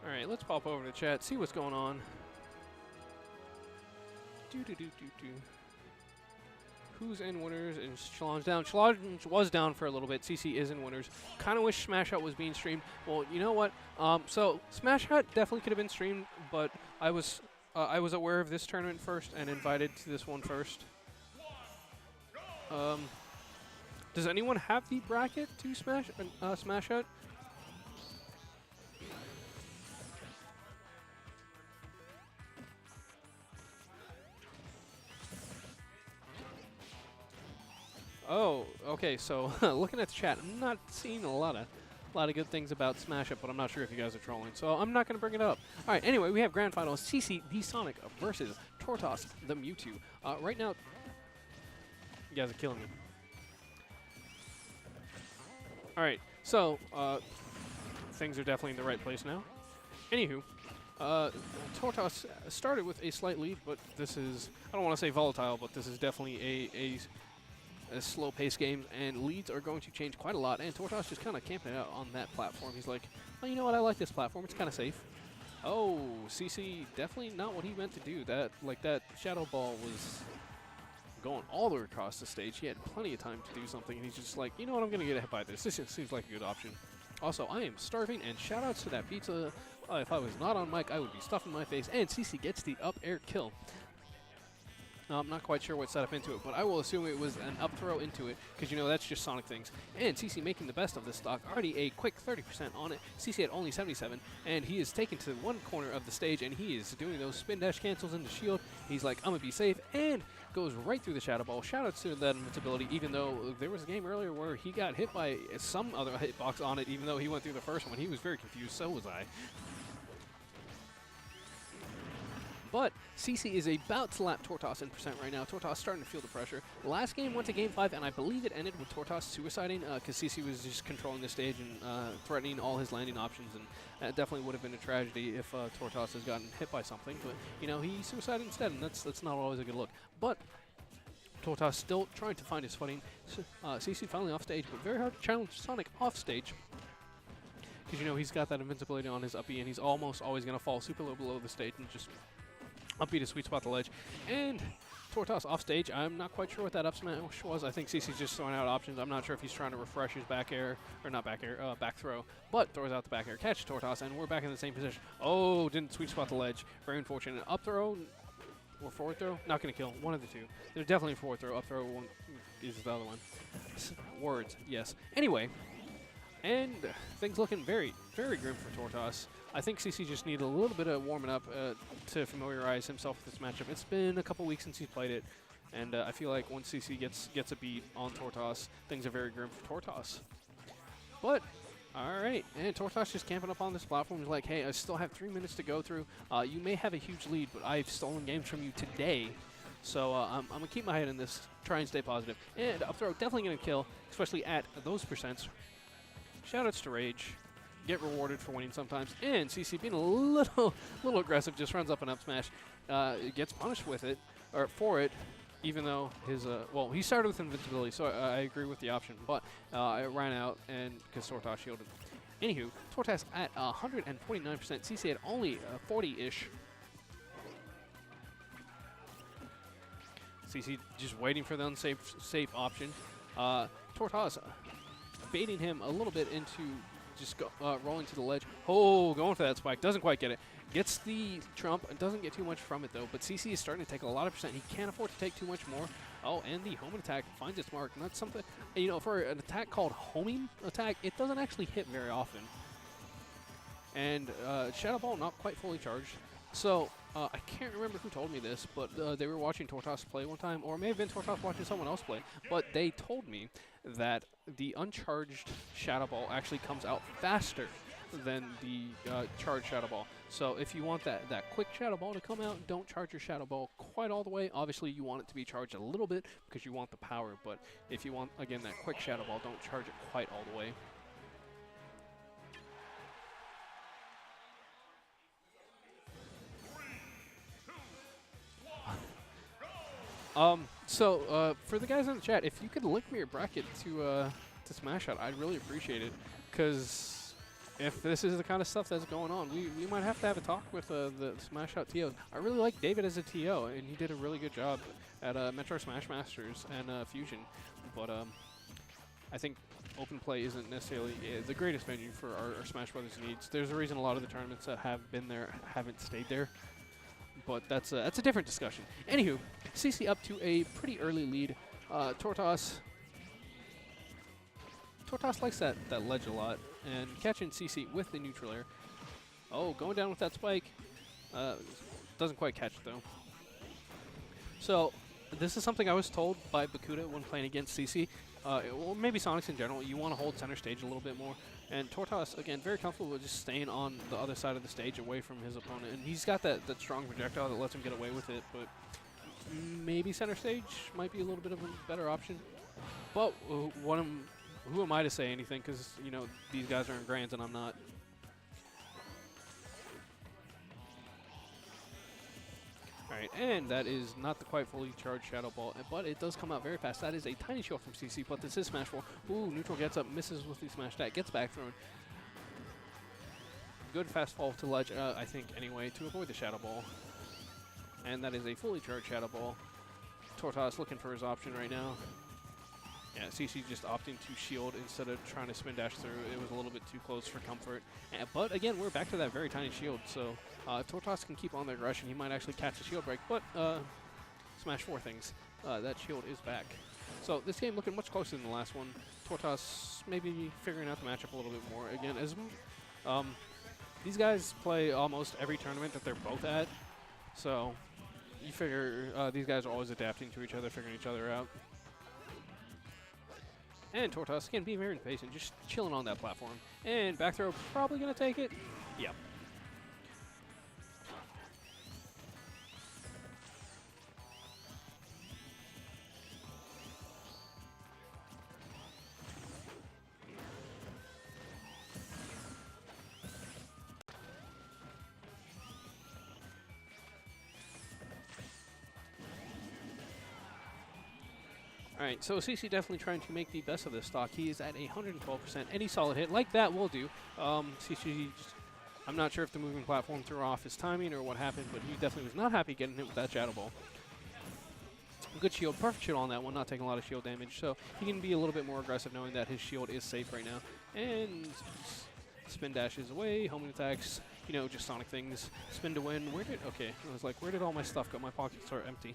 All right, let's pop over to chat, see what's going on. Who's in winners? And Shalon's down. Shalon was down for a little bit. CC is in winners. Kind of wish Smash Out was being streamed. Well, you know what? So Smash Out definitely could have been streamed, but I was aware of this tournament first and invited to this one first. Does anyone have the bracket to Smash Out? Oh, okay. So looking at the chat, I'm not seeing a lot of good things about Smash Up, but I'm not sure if you guys are trolling, so I'm not going to bring it up. All right. Anyway, we have Grand Finals: CC the Sonic versus Tortas the Mewtwo. Right now, you guys are killing me. All right. So things are definitely in the right place now. Anywho. Tortas started with a slight lead, but this is, I don't want to say volatile, but this is definitely a slow-paced game, and leads are going to change quite a lot, and Tortas just kind of camping out on that platform. He's like, well, you know what, I like this platform, it's kind of safe. Oh, CC, definitely not what he meant to do. That Shadow Ball was going all the way across the stage. He had plenty of time to do something, and he's just like, you know what, I'm going to get hit by this. This just seems like a good option. Also, I am starving, and shout-outs to that pizza. If I was not on mic, I would be stuffing my face, and CC gets the up air kill. I'm not quite sure what set up into it, but I will assume it was an up throw into it, because, you know, that's just Sonic things. And CC making the best of this stock. Already a quick 30% on it. CC at only 77, and he is taken to one corner of the stage, and he is doing those spin dash cancels into shield. He's like, I'm going to be safe, and goes right through the Shadow Ball. Shoutouts to that invincibility, even though there was a game earlier where he got hit by some other hitbox on it, even though he went through the first one. He was very confused, so was I. But CC is about to lap Tortas in percent right now. Tortas starting to feel the pressure. The last game went to Game 5, and I believe it ended with Tortas suiciding because CC was just controlling the stage and threatening all his landing options, and that definitely would have been a tragedy if Tortas has gotten hit by something. But, you know, he suicided instead, and that's not always a good look. But Tortas still trying to find his footing. CC finally off stage, but very hard to challenge Sonic off stage. Because, you know, he's got that invincibility on his uppie, and he's almost always going to fall super low below the stage and just uppie to sweet spot the ledge. And Tortas off stage. I'm not quite sure what that up smash was. I think CC's just throwing out options. I'm not sure if he's trying to refresh his back air, or not back air, back throw, but throws out the back air. Catch Tortas, and we're back in the same position. Oh, didn't sweet spot the ledge. Very unfortunate. Up throw or forward throw? Not going to kill. One of the two. There's definitely a forward throw. Up throw one is the other one. Words, yes. Anyway, and things looking very, very grim for Tortas. I think CC just needed a little bit of warming up to familiarize himself with this matchup. It's been a couple weeks since he's played it, and I feel like once CC gets a beat on Tortas, things are very grim for Tortas. But, all right, and Tortas just camping up on this platform. He's like, hey, I still have 3 minutes to go through. You may have a huge lead, but I've stolen games from you today. So I'm going to keep my head in this, try and stay positive. And up throw, definitely going to kill, especially at those percents. Shoutouts to Rage. Get rewarded for winning sometimes. And CC being a little aggressive, just runs up and up smash. Gets punished with it, or for it, even though his, well, he started with invincibility, so I agree with the option, but it ran out and because Tortas shielded. Anywho, Tortas at 149%, CC at only 40-ish. CC just waiting for the safe option. Tortas baiting him a little bit into just rolling to the ledge. Oh, going for that spike. Doesn't quite get it. Gets the trump and doesn't get too much from it, though. But CC is starting to take a lot of percent. He can't afford to take too much more. Oh, and the homing attack finds its mark. And that's something, you know, for an attack called homing attack, it doesn't actually hit very often. And Shadow Ball not quite fully charged. So I can't remember who told me this, but they were watching Tortas play one time, or it may have been Tortas watching someone else play, but they told me that the uncharged Shadow Ball actually comes out faster than the charged Shadow Ball. So if you want that quick Shadow Ball to come out, don't charge your Shadow Ball quite all the way. Obviously, you want it to be charged a little bit because you want the power, but if you want, again, that quick Shadow Ball, don't charge it quite all the way. So for the guys in the chat, if you could link me your bracket to Smash Out, I'd really appreciate it, because if this is the kind of stuff that's going on, we might have to have a talk with the Smash Out TOs. I really like David as a TO, and he did a really good job at Metro Smash Masters and Fusion. But I think open play isn't necessarily the greatest venue for our Smash Brothers needs. There's a reason a lot of the tournaments that have been there haven't stayed there. But that's a different discussion. Anywho, CC up to a pretty early lead. Tortas likes that ledge a lot, and catching CC with the neutral air. Oh, going down with that spike. Doesn't quite catch though. So this is something I was told by Bakuda when playing against CC. Or maybe Sonics in general. You want to hold center stage a little bit more. And Tortas, again, very comfortable with just staying on the other side of the stage away from his opponent. And he's got that strong projectile that lets him get away with it. But maybe center stage might be a little bit of a better option. But who am I to say anything? Because, you know, these guys are in grands and I'm not. Alright, and that is not the quite fully charged Shadow Ball, but it does come out very fast. That is a tiny shield from CC, but this is Smash Ball. Ooh, neutral gets up, misses with the smash attack, gets back thrown. Good fast fall to ledge, I think, anyway, to avoid the Shadow Ball. And that is a fully charged Shadow Ball. Tortas looking for his option right now. Yeah, CC just opting to shield instead of trying to spin dash through. It was a little bit too close for comfort. But again, we're back to that very tiny shield, so Tortas can keep on the aggression. He might actually catch the shield break, but smash 4 things. That shield is back. So this game looking much closer than the last one. Tortas maybe figuring out the matchup a little bit more. Again, as these guys play almost every tournament that they're both at, so you figure these guys are always adapting to each other, figuring each other out. And Tortas, again, being very patient, just chilling on that platform. And back throw, probably going to take it. Yep. Alright, so CC definitely trying to make the best of this stock. He is at 112%. Any solid hit like that will do. CC, I'm not sure if the moving platform threw off his timing or what happened, but he definitely was not happy getting hit with that Shadow Ball. Good shield, perfect shield on that one, not taking a lot of shield damage, so he can be a little bit more aggressive knowing that his shield is safe right now. And spin dashes away, homing attacks, you know, just Sonic things. Spin to win. Okay, I was like, where did all my stuff go? My pockets are empty.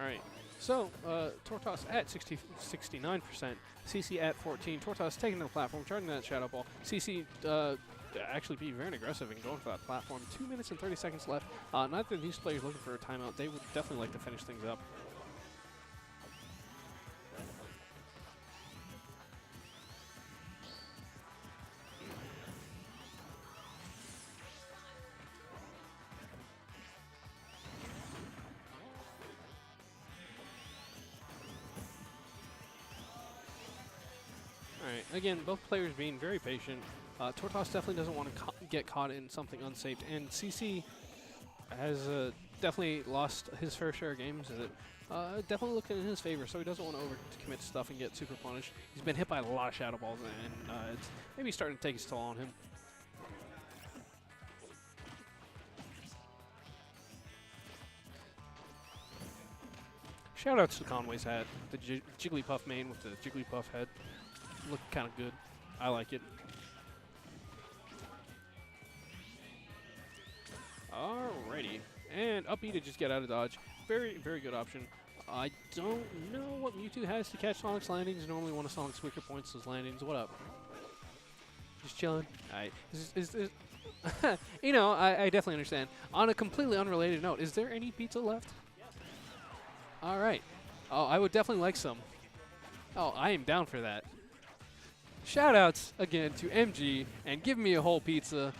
Alright, so Tortas at 69%, CC at 14. Tortas taking the platform, charging that Shadow Ball. CC actually being very aggressive and going for that platform. 2 minutes and 30 seconds left. Neither of these players looking for a timeout. They would definitely like to finish things up. Alright, again, both players being very patient. Tortas definitely doesn't want to get caught in something unsafe, and CC has definitely lost his fair share of games. Definitely looking in his favor, so he doesn't want to overcommit stuff and get super punished. He's been hit by a lot of Shadow Balls, and it's maybe starting to take its toll on him. Shoutouts to Conway's hat, the Jigglypuff main with the Jigglypuff head. Look kind of good. I like it. Alrighty. And up B to just get out of dodge. Very, very good option. I don't know what MewTwo has to catch Sonic's landings. Normally one of Sonic's weaker points is landings. What up? Just chilling? Alright. You know, I definitely understand. On a completely unrelated note, is there any pizza left? Alright. Oh, I would definitely like some. Oh, I am down for that. Shoutouts again to MG and give me a whole pizza.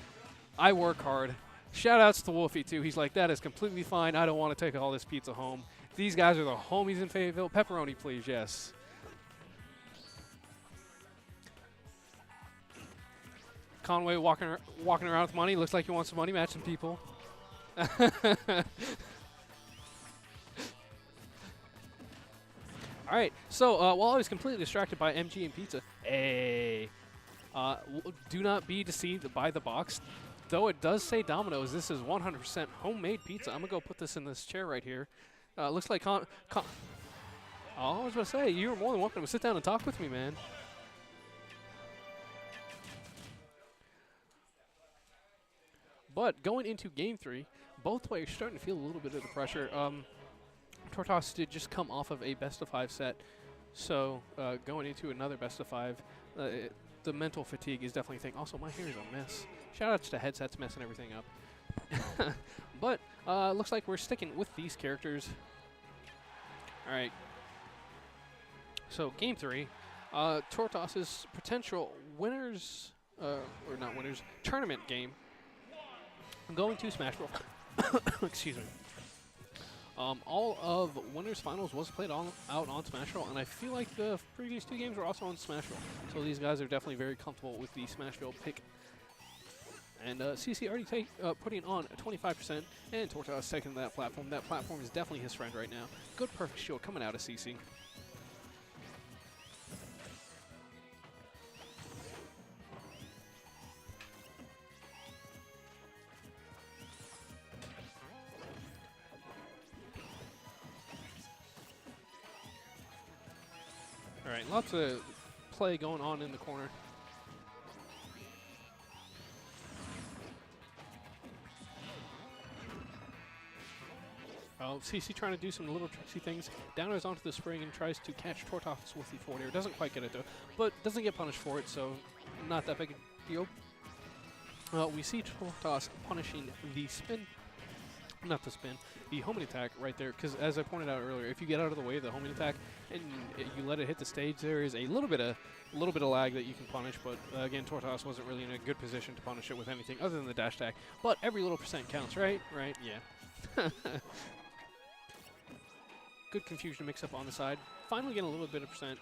I work hard. Shoutouts to Wolfie too. He's like, that is completely fine. I don't want to take all this pizza home. These guys are the homies in Fayetterville. Pepperoni, please, yes. Conway walking around with money. Looks like he wants some money. Match some people. All right. So while I was completely distracted by MG and pizza, hey, do not be deceived by the box. Though it does say Domino's, this is 100% homemade pizza. I'm gonna go put this in this chair right here. Looks like oh, I was about to say, you're more than welcome to sit down and talk with me, man. But going into game 3, both players starting to feel a little bit of the pressure. Tortas did just come off of a best-of-5 set, so going into another best-of-5, the mental fatigue is definitely a thing. Also, my hair is a mess. Shout-outs to headsets messing everything up. But looks like we're sticking with these characters. All right. So game 3, Tortas's potential winners, or not winners, tournament game. Going to Smash Bros. Excuse me. All of winners finals was played out on Smash Bros, and I feel like the previous 2 games were also on Smash Bros. So these guys are definitely very comfortable with the Smash Bros pick. And CC already putting on 25%, and Tortas taking that platform. That platform is definitely his friend right now. Good perfect shield coming out of CC. All right, lots of play going on in the corner. Oh, CC trying to do some little tricksy things. Down is onto the spring and tries to catch Tortas with the forward air. Doesn't quite get it though, but doesn't get punished for it, so not that big a deal. We see Tortas punishing the spin. Not the spin, the homing attack right there, because as I pointed out earlier, if you get out of the way of the homing attack and you let it hit the stage, there is a little bit of lag that you can punish, but again, Tortas wasn't really in a good position to punish it with anything other than the dash attack, but every little percent counts, right? Right, yeah. Good confusion mix up on the side. Finally getting a little bit of percent.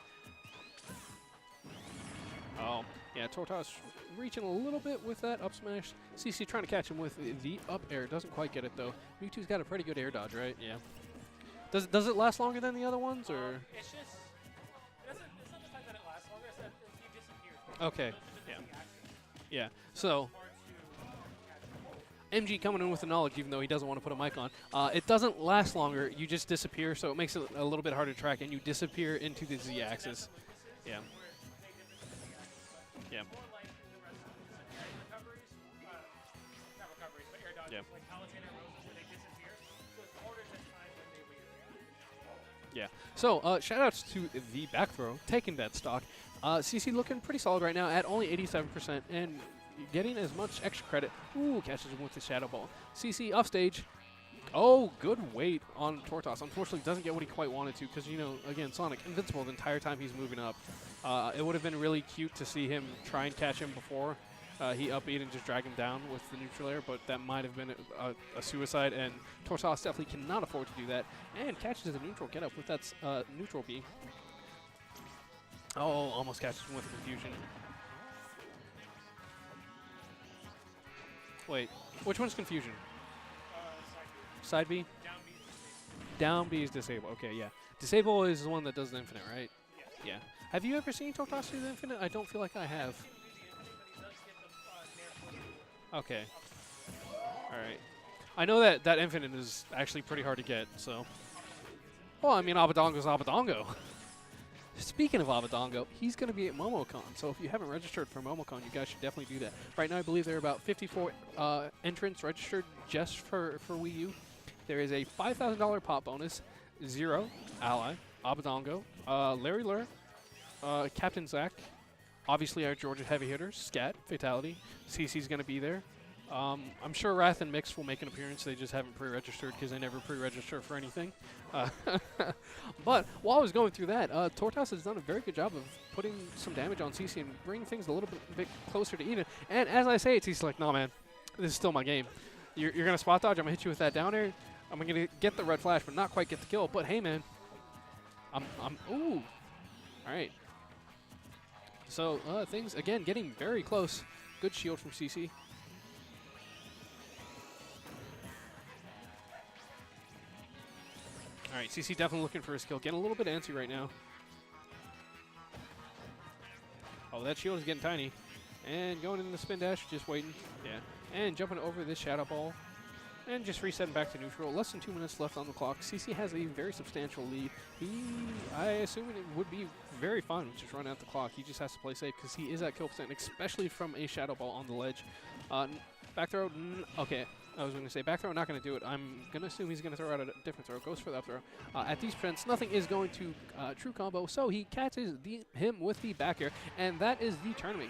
Oh, yeah, Tortas reaching a little bit with that up smash. CC trying to catch him with the up air. Doesn't quite get it, though. MewTwo's got a pretty good air dodge, right? Yeah. Does it last longer than the other ones, or? It's just, it's not the fact that it lasts longer, it's that you disappear. Okay, yeah. Yeah, so MG coming in with the knowledge, even though he doesn't want to put a mic on. It doesn't last longer. You just disappear, so it makes it a little bit harder to track, and you disappear into the Z-axis. Yeah. Yeah. Yeah. Yeah. So shout-outs to the back throw, taking that stock. CC looking pretty solid right now at only 87% and getting as much extra credit. Ooh, catches him with the Shadow Ball. CC off stage. Oh, good weight on Tortas. Unfortunately, doesn't get what he quite wanted to because, you know, again, Sonic invincible the entire time he's moving up. It would have been really cute to see him try and catch him before he up beat and just drag him down with the neutral air, but that might have been a suicide, and Tortas definitely cannot afford to do that. And catches the neutral get up with that neutral B. Oh, almost catches him with confusion. Wait, which one's confusion? Side B? Down B is disable. Okay, yeah. Disable is the one that does the infinite, right? Yeah. Have you ever seen Tortas do the infinite? I don't feel like I have. Okay. Alright. I know that that infinite is actually pretty hard to get, so. Well, I mean, Abadongo's Abadongo. Speaking of Abadongo, he's going to be at MomoCon, so if you haven't registered for MomoCon, you guys should definitely do that. Right now, I believe there are about 54 entrants registered just for Wii U. There is a $5,000 pop bonus, Zero, Ally, Abadongo, Larry Lur, Captain Zach, obviously our Georgia heavy hitters, Scat, Fatality, CC's going to be there. I'm sure Wrath and Mix will make an appearance. They just haven't pre-registered because they never pre-register for anything. But while I was going through that, Tortas has done a very good job of putting some damage on CC and bringing things a little bit closer to even. And as I say it, CC's like, no, man, this is still my game. You're going to spot dodge. I'm going to hit you with that down air. I'm going to get the red flash, but not quite get the kill. But hey, man, ooh. All right. So things, again, getting very close. Good shield from CC. All right, CC definitely looking for his kill. Getting a little bit antsy right now. Oh, that shield is getting tiny. And going in the spin dash, just waiting. Yeah. And jumping over this Shadow Ball. And just resetting back to neutral. Less than 2 minutes left on the clock. CC has a very substantial lead. I assume it would be very fun to just run out the clock. He just has to play safe because he is at kill percent, especially from a Shadow Ball on the ledge. Back throw, okay. I was going to say back throw, not going to do it. I'm going to assume he's going to throw out a different throw. Goes for the up throw. At these percents, nothing is going to true combo, so he catches him with the back air, and that is the tournament.